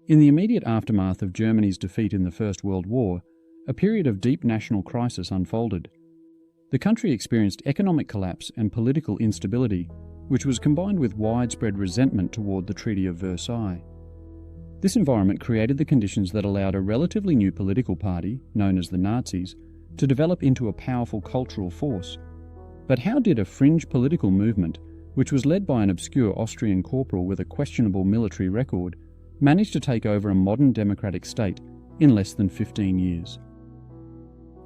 In the immediate aftermath of Germany's defeat in the First World War, a period of deep national crisis unfolded. The country experienced economic collapse and political instability, which was combined with widespread resentment toward the Treaty of Versailles. This environment created the conditions that allowed a relatively new political party, known as the Nazis, to develop into a powerful cultural force. But how did a fringe political movement, which was led by an obscure Austrian corporal with a questionable military record, manage to take over a modern democratic state in less than 15 years?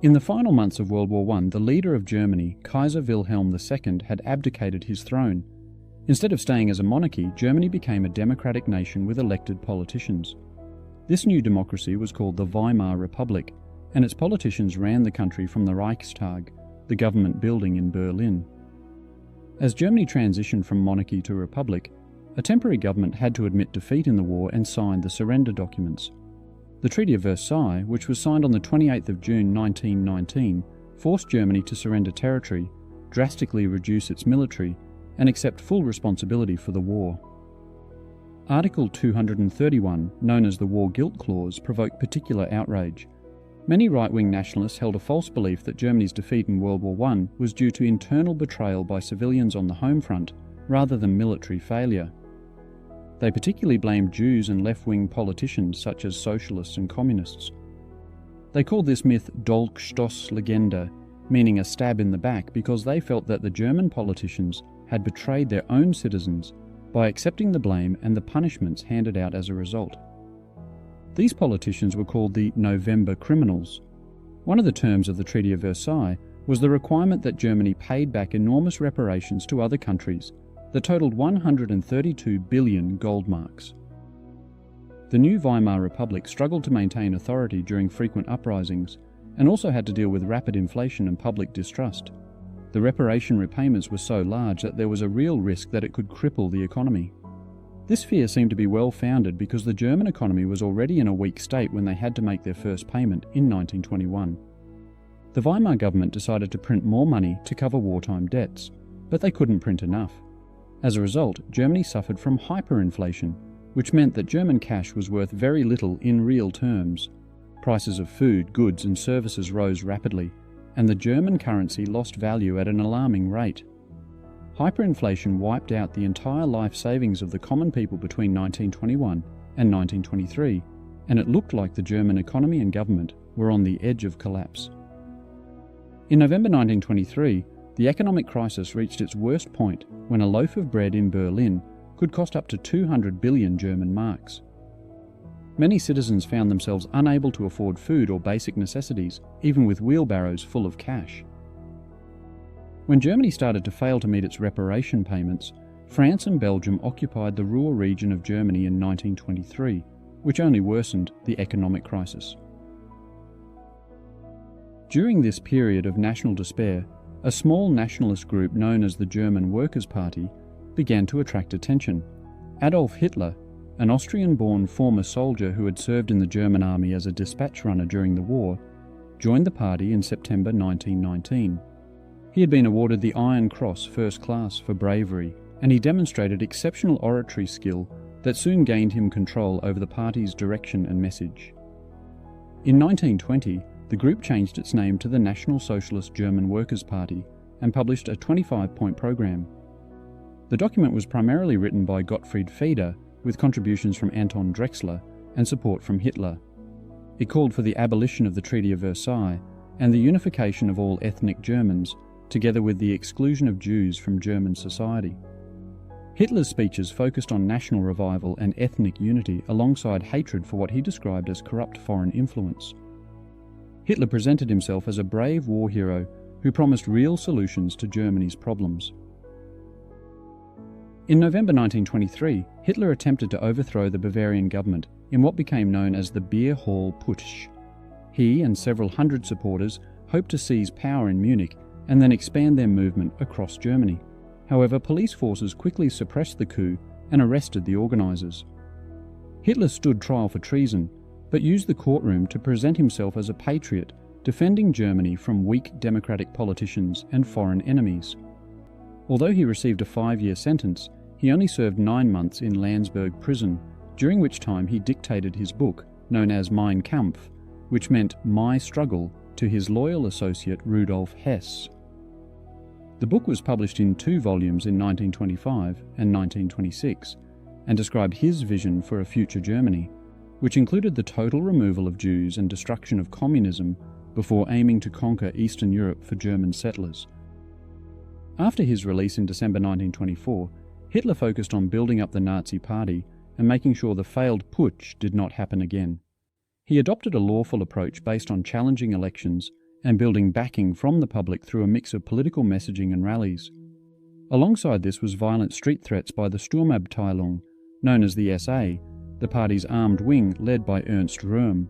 In the final months of World War I, the leader of Germany, Kaiser Wilhelm II, had abdicated his throne. Instead of staying as a monarchy, Germany became a democratic nation with elected politicians. This new democracy was called the Weimar Republic, and its politicians ran the country from the Reichstag, the government building in Berlin. As Germany transitioned from monarchy to republic, a temporary government had to admit defeat in the war and sign the surrender documents. The Treaty of Versailles, which was signed on the 28th of June 1919, forced Germany to surrender territory, drastically reduce its military, and accept full responsibility for the war. Article 231, known as the War Guilt Clause, provoked particular outrage. Many right-wing nationalists held a false belief that Germany's defeat in World War I was due to internal betrayal by civilians on the home front, rather than military failure. They particularly blamed Jews and left-wing politicians such as socialists and communists. They called this myth Dolchstoßlegende, meaning a stab in the back, because they felt that the German politicians had betrayed their own citizens by accepting the blame and the punishments handed out as a result. These politicians were called the November criminals. One of the terms of the Treaty of Versailles was the requirement that Germany paid back enormous reparations to other countries that totaled 132 billion gold marks. The new Weimar Republic struggled to maintain authority during frequent uprisings and also had to deal with rapid inflation and public distrust. The reparation repayments were so large that there was a real risk that it could cripple the economy. This fear seemed to be well founded because the German economy was already in a weak state when they had to make their first payment in 1921. The Weimar government decided to print more money to cover wartime debts, but they couldn't print enough. As a result, Germany suffered from hyperinflation, which meant that German cash was worth very little in real terms. Prices of food, goods and services rose rapidly, and the German currency lost value at an alarming rate. Hyperinflation wiped out the entire life savings of the common people between 1921 and 1923, and it looked like the German economy and government were on the edge of collapse. In November 1923, the economic crisis reached its worst point when a loaf of bread in Berlin could cost up to 200 billion German marks. Many citizens found themselves unable to afford food or basic necessities, even with wheelbarrows full of cash. When Germany started to fail to meet its reparation payments, France and Belgium occupied the Ruhr region of Germany in 1923, which only worsened the economic crisis. During this period of national despair, a small nationalist group known as the German Workers' Party began to attract attention. Adolf Hitler, an Austrian-born former soldier who had served in the German army as a dispatch runner during the war, joined the party in September 1919. He had been awarded the Iron Cross First Class for bravery, and he demonstrated exceptional oratory skill that soon gained him control over the party's direction and message. In 1920, the group changed its name to the National Socialist German Workers' Party and published a 25-point program. The document was primarily written by Gottfried Feder, with contributions from Anton Drexler and support from Hitler. It called for the abolition of the Treaty of Versailles and the unification of all ethnic Germans, together with the exclusion of Jews from German society. Hitler's speeches focused on national revival and ethnic unity alongside hatred for what he described as corrupt foreign influence. Hitler presented himself as a brave war hero who promised real solutions to Germany's problems. In November 1923, Hitler attempted to overthrow the Bavarian government in what became known as the Beer Hall Putsch. He and several hundred supporters hoped to seize power in Munich and then expand their movement across Germany. However, police forces quickly suppressed the coup and arrested the organisers. Hitler stood trial for treason, but used the courtroom to present himself as a patriot, defending Germany from weak democratic politicians and foreign enemies. Although he received a 5-year sentence, he only served 9 months in Landsberg prison during which time he dictated his book, known as Mein Kampf, which meant My Struggle, to his loyal associate Rudolf Hess. The book was published in 2 volumes in 1925 and 1926, and described his vision for a future Germany, which included the total removal of Jews and destruction of communism before aiming to conquer Eastern Europe for German settlers. After his release in December 1924, Hitler focused on building up the Nazi Party and making sure the failed putsch did not happen again. He adopted a lawful approach based on challenging elections and building backing from the public through a mix of political messaging and rallies. Alongside this was violent street threats by the Sturmabteilung, known as the SA, the party's armed wing led by Ernst Röhm.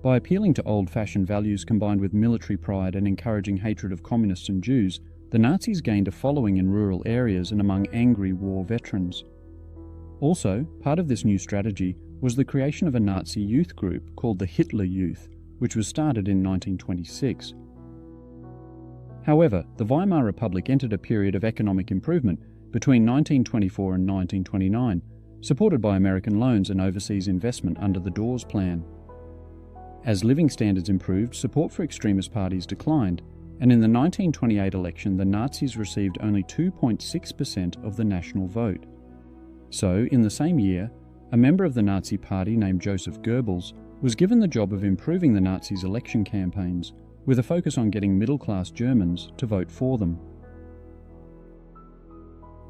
By appealing to old-fashioned values combined with military pride and encouraging hatred of communists and Jews, the Nazis gained a following in rural areas and among angry war veterans. Also, part of this new strategy was the creation of a Nazi youth group called the Hitler Youth, which was started in 1926. However, the Weimar Republic entered a period of economic improvement between 1924 and 1929, supported by American loans and overseas investment under the Dawes Plan. As living standards improved, support for extremist parties declined, and in the 1928 election the Nazis received only 2.6% of the national vote. So, in the same year, a member of the Nazi Party named Joseph Goebbels was given the job of improving the Nazis' election campaigns, with a focus on getting middle-class Germans to vote for them.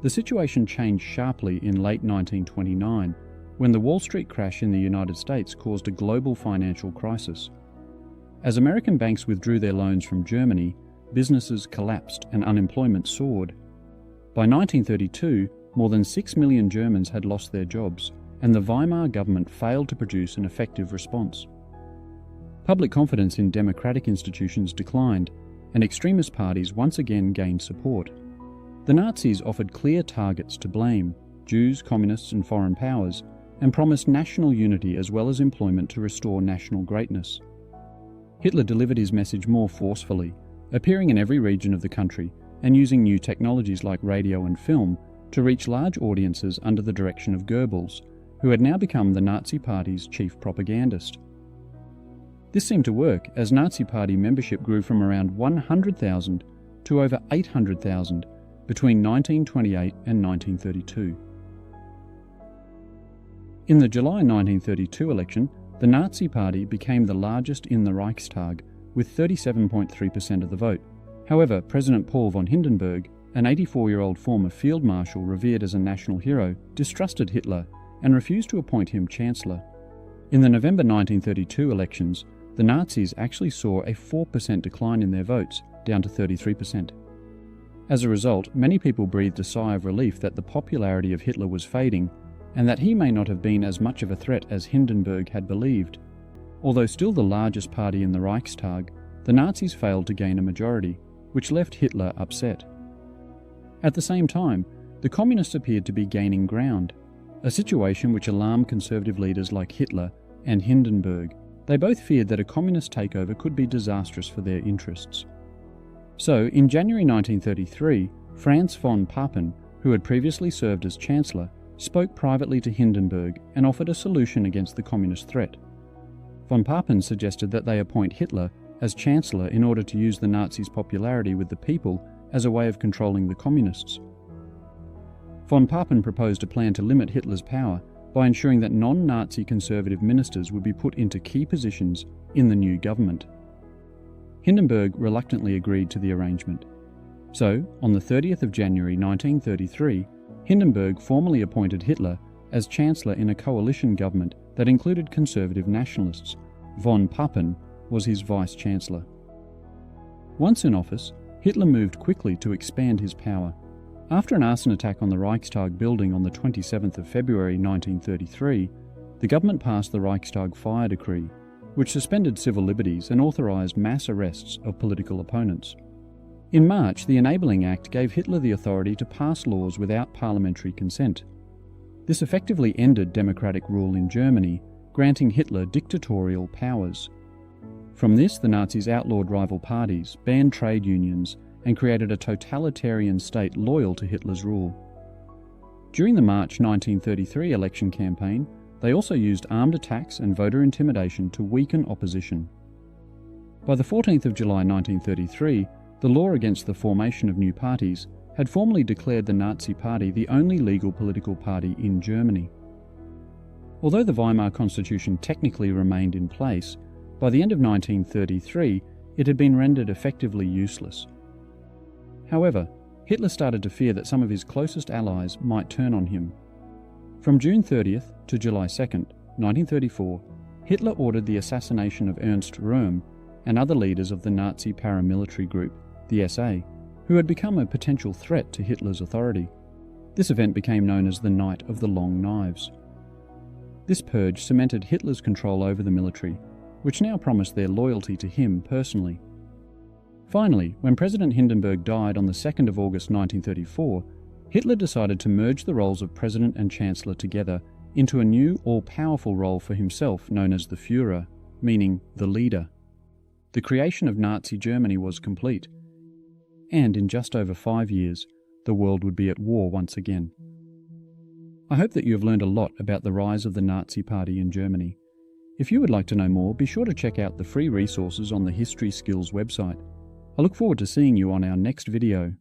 The situation changed sharply in late 1929, when the Wall Street crash in the United States caused a global financial crisis. As American banks withdrew their loans from Germany, businesses collapsed and unemployment soared. By 1932, more than 6 million Germans had lost their jobs, and the Weimar government failed to produce an effective response. Public confidence in democratic institutions declined, and extremist parties once again gained support. The Nazis offered clear targets to blame: Jews, communists, and foreign powers, and promised national unity as well as employment to restore national greatness. Hitler delivered his message more forcefully, appearing in every region of the country and using new technologies like radio and film to reach large audiences under the direction of Goebbels, who had now become the Nazi Party's chief propagandist. This seemed to work, as Nazi Party membership grew from around 100,000 to over 800,000 between 1928 and 1932. In the July 1932 election, the Nazi Party became the largest in the Reichstag, with 37.3% of the vote. However, President Paul von Hindenburg, an 84-year-old former field marshal revered as a national hero, distrusted Hitler and refused to appoint him Chancellor. In the November 1932 elections, the Nazis actually saw a 4% decline in their votes, down to 33%. As a result, many people breathed a sigh of relief that the popularity of Hitler was fading, and that he may not have been as much of a threat as Hindenburg had believed. Although still the largest party in the Reichstag, the Nazis failed to gain a majority, which left Hitler upset. At the same time, the Communists appeared to be gaining ground, a situation which alarmed conservative leaders like Hitler and Hindenburg. They both feared that a communist takeover could be disastrous for their interests. So, in January 1933, Franz von Papen, who had previously served as Chancellor, spoke privately to Hindenburg and offered a solution against the communist threat. Von Papen suggested that they appoint Hitler as Chancellor in order to use the Nazis' popularity with the people as a way of controlling the communists. Von Papen proposed a plan to limit Hitler's power by ensuring that non-Nazi conservative ministers would be put into key positions in the new government. Hindenburg reluctantly agreed to the arrangement. So, on the 30th of January 1933, Hindenburg formally appointed Hitler as Chancellor in a coalition government that included conservative nationalists. Von Papen was his Vice-Chancellor. Once in office, Hitler moved quickly to expand his power. After an arson attack on the Reichstag building on the 27th of February 1933, the government passed the Reichstag Fire Decree, which suspended civil liberties and authorised mass arrests of political opponents. In March, the Enabling Act gave Hitler the authority to pass laws without parliamentary consent. This effectively ended democratic rule in Germany, granting Hitler dictatorial powers. From this, the Nazis outlawed rival parties, banned trade unions, and created a totalitarian state loyal to Hitler's rule. During the March 1933 election campaign, they also used armed attacks and voter intimidation to weaken opposition. By the 14th of July 1933, the law against the formation of new parties had formally declared the Nazi Party the only legal political party in Germany. Although the Weimar Constitution technically remained in place, by the end of 1933 it had been rendered effectively useless. However, Hitler started to fear that some of his closest allies might turn on him. From June 30th to July 2nd, 1934, Hitler ordered the assassination of Ernst Röhm and other leaders of the Nazi paramilitary group, the SA, who had become a potential threat to Hitler's authority. This event became known as the Night of the Long Knives. This purge cemented Hitler's control over the military, which now promised their loyalty to him personally. Finally, when President Hindenburg died on the 2nd of August 1934, Hitler decided to merge the roles of President and Chancellor together into a new, all-powerful role for himself known as the Führer, meaning the leader. The creation of Nazi Germany was complete, and in just over 5 years, the world would be at war once again. I hope that you have learned a lot about the rise of the Nazi Party in Germany. If you would like to know more, be sure to check out the free resources on the History Skills website. I look forward to seeing you on our next video.